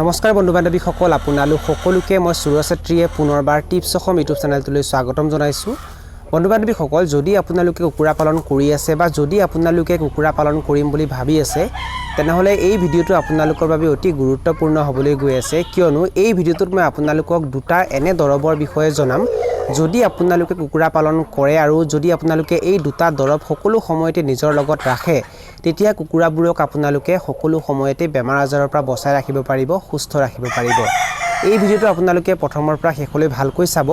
নমস্কাৰ বন্ধু বান্ধৱীসকল আপোনালোক সকলোকে মই সুৰক্ষেত্ৰীয়ে পুনৰবাৰ টিপছ অসম ইউটিউব চেনেলটোলৈ স্বাগতম জনাইছো বন্ধু বান্ধৱীসকল যদি আপোনালোকে কুকুৰা পালন কৰি আছে বা যদি আপোনালোকে কুকুৰা পালন কৰিম বুলি ভাবি আছে তেনেহলে এই ভিডিওটো আপোনালোকৰ বাবে অতি গুৰুত্বপূৰ্ণ হ'বলৈ গৈ আছে কিয়নো এই ভিডিওটোত মই আপোনালোকক দুটা এনে দৰবৰ বিষয়ে জনাম যদি আপোনালোকে কুকুৰা পালন কৰে আৰু যদি আপোনালোকে এই দুটা দৰব সকলো সময়তে নিজৰ লগত ৰাখে তেতিয়া কুকুৰাবোৰক আপোনালোকে সকলো সময়তে বেমাৰ আজাৰৰ পৰা বচাই ৰাখিব পাৰিব সুস্থ ৰাখিব পাৰিব এই ভিডিওটো আপোনালোকে প্ৰথমৰ পৰা শেষলৈ ভালকৈ চাব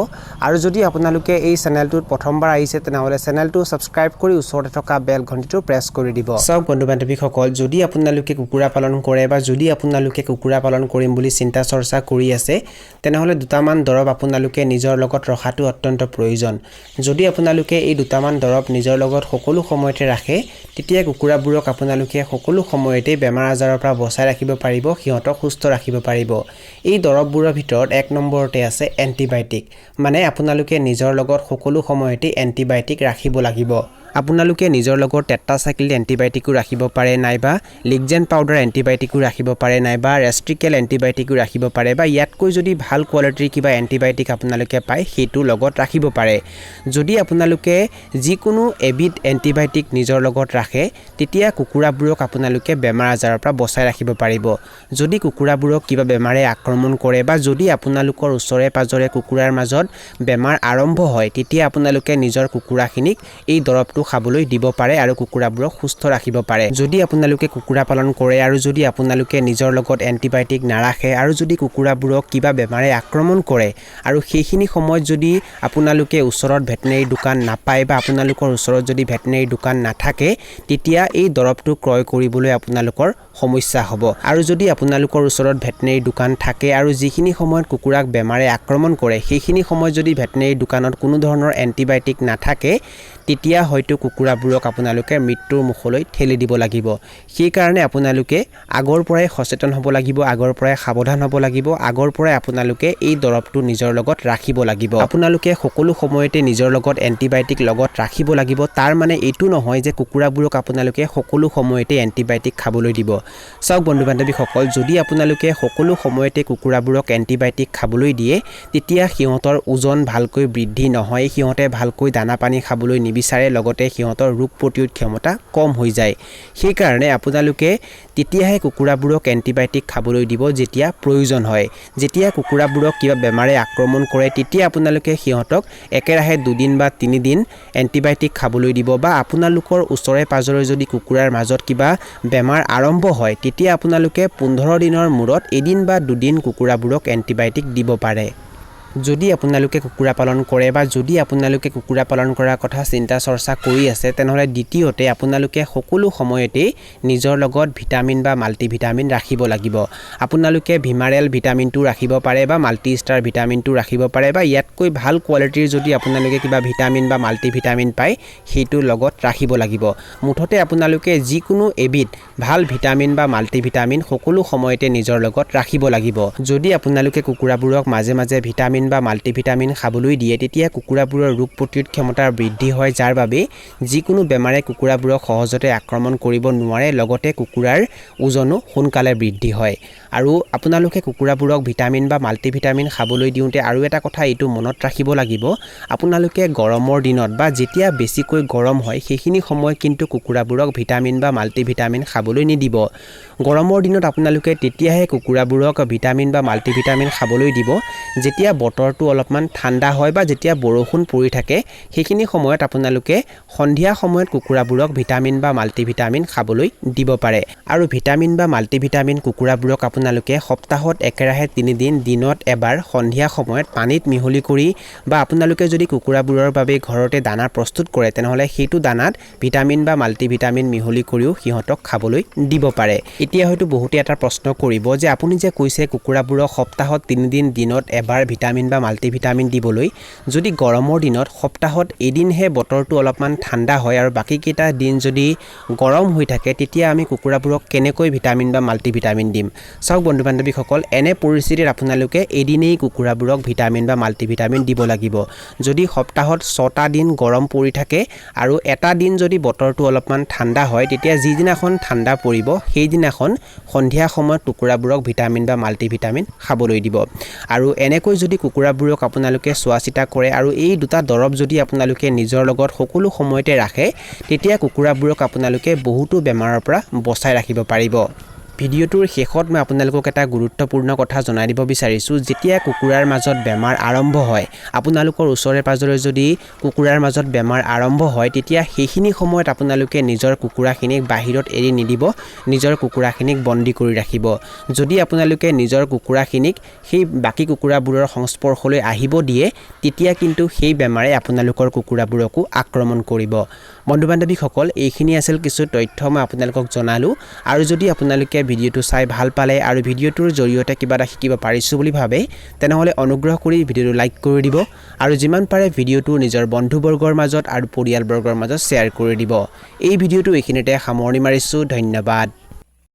আৰু যদি আপোনালোকে এই চেনেলটোত প্ৰথমবাৰ আহিছে তেনেহলে চেনেলটো সাবস্ক্ৰাইব কৰি ওচৰতে থকা বেল ঘণ্টিটো প্ৰেছ কৰি দিব সব বন্ধু বান্ধৱীসকল যদি আপোনালোকে কুকুৰা পালন কৰে বা যদি আপোনালোকে কুকুৰা পালন কৰিম বুলি চিন্তা চৰ্চা কৰি আছে তেনেহলে দুটামান দৰব আপোনালোকে নিজৰ লগত ৰখাটো অত্যন্ত প্ৰয়োজন যদি আপোনালোকে এই দুটামান দৰব নিজৰ লগত সকলো সময়তে ৰাখে তেতিয়া কুকুৰাবোৰক আপোনালোকে সকলো সময়তে বেমাৰ আজাৰৰ পৰা বচাই ৰাখিব পাৰিব সিহঁতক সুস্থ ৰাখিব পাৰিব এই দৰববোৰৰ ভিতৰত এক নম্বৰতে আছে এন্টিবায়োটিক মানে আপোনালোকে নিজৰ লগত সকলো সময়তে এন্টিবায়োটিক ৰাখিব লাগিব আপোনালোকে নিজৰ লগত টেট্ৰাসাইক্লিন এন্টিবায়োটিকো ৰাখিব পাৰে নাইবা লিগজেন পাউডাৰ এন্টিবায়োটিকো ৰাখিব পাৰে নাইবা ৰেষ্ট্ৰিকেল এন্টিবায়োটিকো ৰাখিব পাৰে বা ইয়াতকৈ যদি ভাল কোৱালিটিৰ কিবা এন্টিবায়োটিক আপোনালোকে পায় সেইটো লগত ৰাখিব পাৰে যদি আপোনালোকে যিকোনো এবিধ এন্টিবায়োটিক নিজৰ লগত ৰাখে তেতিয়া কুকুৰাবোৰক আপোনালোকে বেমাৰ আজাৰৰ পৰা বচাই ৰাখিব পাৰিব যদি কুকুৰাবোৰক কিবা বেমাৰে আক্ৰমণ কৰে বা যদি আপোনালোকৰ ওচৰে পাজৰে কুকুৰাৰ মাজত বেমাৰ আৰম্ভ হয় তেতিয়া আপোনালোকে নিজৰ কুকুৰাখিনিক এই দৰবটো খাবলৈ দিব পাৰে আৰু কুকুৰাবোৰক সুস্থ ৰাখিব পাৰে যদি আপোনালোকে কুকুৰা পালন কৰে আৰু যদি আপোনালোকে নিজৰ লগত এন্টিবায়োটিক নাৰাখে আৰু যদি কুকুৰাবোৰক কিবা বেমাৰে আক্ৰমণ কৰে আৰু সেইখিনি সময়ত যদি আপোনালোকে ওচৰত ভেটেনেৰি দোকান নাপায় বা আপোনালোকৰ ওচৰত যদি ভেটেনেৰি দোকান নাথাকে তেতিয়া এই দৰবটো ক্ৰয় কৰিবলৈ আপোনালোকৰ সমস্যা হ'ব আৰু যদি আপোনালোকৰ ওচৰত ভেটেনেৰি দোকান থাকে আৰু যিখিনি সময়ত কুকুৰাক বেমাৰে আক্ৰমণ কৰে সেইখিনি সময়ত যদি ভেটেনেৰি দোকানত কোনো ধৰণৰ এন্টিবায়োটিক নাথাকে তেতিয়া হয়তো কুকুৰাবোৰক আপোনালোকে মৃত্যুৰ মুখলৈ ঠেলি দিব লাগিব সেই কাৰণে আপোনালোকে আগৰ পৰাই সচেতন হ'ব লাগিব আগৰ পৰাই সাৱধান হ'ব লাগিব আগৰ পৰাই আপোনালোকে এই দৰবটো নিজৰ লগত ৰাখিব লাগিব আপোনালোকে সকলো সময়তে নিজৰ লগত এন্টিবায়োটিক লগত ৰাখিব লাগিব তাৰ মানে এইটো নহয় যে কুকুৰাবোৰক আপোনালোকে সকলো সময়তে এন্টিবায়োটিক খাবলৈ দিব সব বন্ধু বান্ধৱীসকল যদি আপোনালোকে সকলো সময়তে কুকুৰাবোৰক এন্টিবায়োটিক খাবলৈ দিয়ে তেতিয়া সিহঁতৰ ওজন ভালকৈ বৃদ্ধি নহয় সিহঁতে ভালকৈ দানা পানী খাবলৈ নিবিচাৰে লগতে সিহঁতৰ ৰোগ প্ৰতিৰোধ ক্ষমতা কম হৈ যায় সেই কাৰণে আপোনালোকে তেতিয়াহে কুকুৰাবোৰক এন্টিবায়োটিক খাবলৈ দিব যেতিয়া প্ৰয়োজন হয় যেতিয়া কুকুৰাবোৰক কিবা বেমাৰে আক্ৰমণ কৰে তেতিয়া আপোনালোকে সিহঁতক একেৰাহে 2 দিন বা 3 দিন এন্টিবায়োটিক খাবলৈ দিব বা আপোনালোকৰ ওচৰে পাজৰে যদি কুকুৰাৰ মাজত কিবা বেমাৰ আৰম্ভ হয় তেতিয়া আপোনালোকে 15 দিনৰ মূৰত এদিন বা 2 দিন কুকুৰাবোৰক এন্টিবায়োটিক দিব পাৰে যদি আপোনালোকে কুকুৰা পালন কৰে বা যদি আপোনালোকে কুকুৰা পালন কৰাৰ কথা চিন্তা চৰ্চা কৰি আছে তেনেহলে দ্বিতীয়তে আপোনালোকে সকলো সময়তে নিজৰ লগত ভিটামিন বা মাল্টিভিটামিন ৰাখিব লাগিব আপোনালোকে ভিমাৰেল ভিটামিনটো ৰাখিব পাৰে বা মাল্টিষ্টাৰ ভিটামিনটো ৰাখিব পাৰে বা ইয়াতকৈ ভাল কোৱালিটিৰ যদি আপোনালোকে কিবা ভিটামিন বা মাল্টিভিটামিন পায় সেইটো লগত ৰাখিব লাগিব মুঠতে আপোনালোকে যিকোনো এবিধ ভাল ভিটামিন বা মাল্টিভিটামিন সকলো সময়তে নিজৰ লগত ৰাখিব লাগিব যদি আপোনালোকে কুকুৰাবোৰক মাজে মাজে ভিটামিন বা মাল্টিভিটামিন খাবলৈ দিয়ে তেতিয়া কুকুৰাবোৰৰ ৰোগ প্ৰতিৰোধ ক্ষমতা বৃদ্ধি হয় যাৰ বাবে যিকোনো বেমাৰে কুকুৰাবোৰক সহজতে আক্ৰমণ কৰিব নোৱাৰে লগতে কুকুৰাৰ ওজনো সোনকালে বৃদ্ধি হয় আৰু আপোনালোকে কুকুৰাবোৰক ভিটামিন বা মাল্টিভিটামিন খাবলৈ দিওঁতে আৰু এটা কথা এইটো মনত ৰাখিব লাগিব আপোনালোকে গৰমৰ দিনত বা যেতিয়া বেছিকৈ গৰম হয় সেইখিনি সময় কিন্তু কুকুৰাবোৰক ভিটামিন বা মাল্টিভিটামিন খাবলৈ নিদিব গৰমৰ দিনত আপোনালোকে তেতিয়াহে কুকুৰাবোৰক ভিটামিন বা মাল্টিভিটামিন খাবলৈ দিব যেতিয়া বতৰটো অলপমান ঠাণ্ডা হয় বা যেতিয়া বৰষুণ পৰি থাকে সেইখিনি সময়ত আপোনালোকে সন্ধিয়া সময়ত কুকুৰাবোৰক ভিটামিন বা মাল্টিভিটামিন খাবলৈ দিব পাৰে আৰু ভিটামিন বা মাল্টিভিটামিন কুকুৰাবোৰক আপোনালোকে সপ্তাহত একেৰাহে 3 দিন দিনত এবাৰ সন্ধিয়া সময়ত পানীত মিহলি কৰি বা আপোনালোকে যদি কুকুৰাবোৰৰ বাবে ঘৰতে দানা প্ৰস্তুত কৰে তেনেহলে সেইটো দানাত ভিটামিন বা মাল্টিভিটামিন মিহলি কৰিও সিহঁতক খাবলৈ দিব পাৰে এতিয়া হয়তো বহুতে এটা প্ৰশ্ন কৰিব যে আপুনি যে কৈছে কুকুৰাবোৰক সপ্তাহত 3 দিন দিনত এবাৰ ভিটামিন ভিটামিন বা মাল্টিভিটামিন দিবলৈ যদি গৰমৰ দিনত সপ্তাহত এদিনহে বতৰটো অলপমান ঠাণ্ডা হয় আৰু বাকীকেইটা দিন যদি গৰম হৈ থাকে তেতিয়া আমি কুকুৰাবোৰক কেনেকৈ ভিটামিন বা মাল্টিভিটামিন দিম চাওক বন্ধু বান্ধৱীসকল এনে পৰিস্থিতিত আপোনালোকে এদিনেই কুকুৰাবোৰক ভিটামিন বা মাল্টিভিটামিন দিব লাগিব যদি সপ্তাহত 6টা দিন গৰম পৰি থাকে আৰু এটা দিন যদি বতৰটো অলপমান ঠাণ্ডা হয় তেতিয়া যিদিনাখন ঠাণ্ডা পৰিব সেইদিনাখন সন্ধিয়া সময়ত কুকুৰাবোৰক ভিটামিন বা মাল্টিভিটামিন খাবলৈ দিব আৰু এনেকৈ যদি কুকুৰাবোৰক আপোনালোকে চোৱা চিতা কৰে আৰু এই দুটা দৰৱ যদি আপোনালোকে নিজৰ লগত সকলো সময়তে ৰাখে তেতিয়া কুকুৰাবোৰক আপোনালোকে বহুতো বেমাৰৰ পৰা বচাই ৰাখিব পাৰিব ভিডিঅ'টোৰ শেষত মই আপোনালোকক এটা গুৰুত্বপূৰ্ণ কথা জনাই দিব বিচাৰিছোঁ যেতিয়া কুকুৰাৰ মাজত বেমাৰ আৰম্ভ হয় আপোনালোকৰ ওচৰে পাজৰে যদি কুকুৰাৰ মাজত বেমাৰ আৰম্ভ হয় তেতিয়া সেইখিনি সময়ত আপোনালোকে নিজৰ কুকুৰাখিনিক বাহিৰত এৰি নিদিব নিজৰ কুকুৰাখিনিক বন্দী কৰি ৰাখিব যদি আপোনালোকে নিজৰ কুকুৰাখিনিক সেই বাকী কুকুৰাবোৰৰ সংস্পৰ্শলৈ আহিব দিয়ে তেতিয়া কিন্তু সেই বেমাৰে আপোনালোকৰ কুকুৰাবোৰকো আক্ৰমণ কৰিব বন্ধু বান্ধৱীসকল এইখিনি আছিল কিছু তথ্য মই আপোনালোকক জনালোঁ আৰু যদি আপোনালোকে ভিডিঅ'টো চাই ভাল পালে আৰু ভিডিঅ'টোৰ জৰিয়তে কিবা এটা শিকিব পাৰিছোঁ বুলি ভাবে তেনেহলে অনুগ্ৰহ কৰি ভিডিঅ'টো লাইক কৰি দিব আৰু যিমান পাৰে ভিডিঅ'টো নিজৰ বন্ধুবৰ্গৰ মাজত আৰু পৰিয়ালবৰ্গৰ মাজত শ্বেয়াৰ কৰি দিব এই ভিডিঅ'টো এইখিনিতে সামৰণি মাৰিছোঁ ধন্যবাদ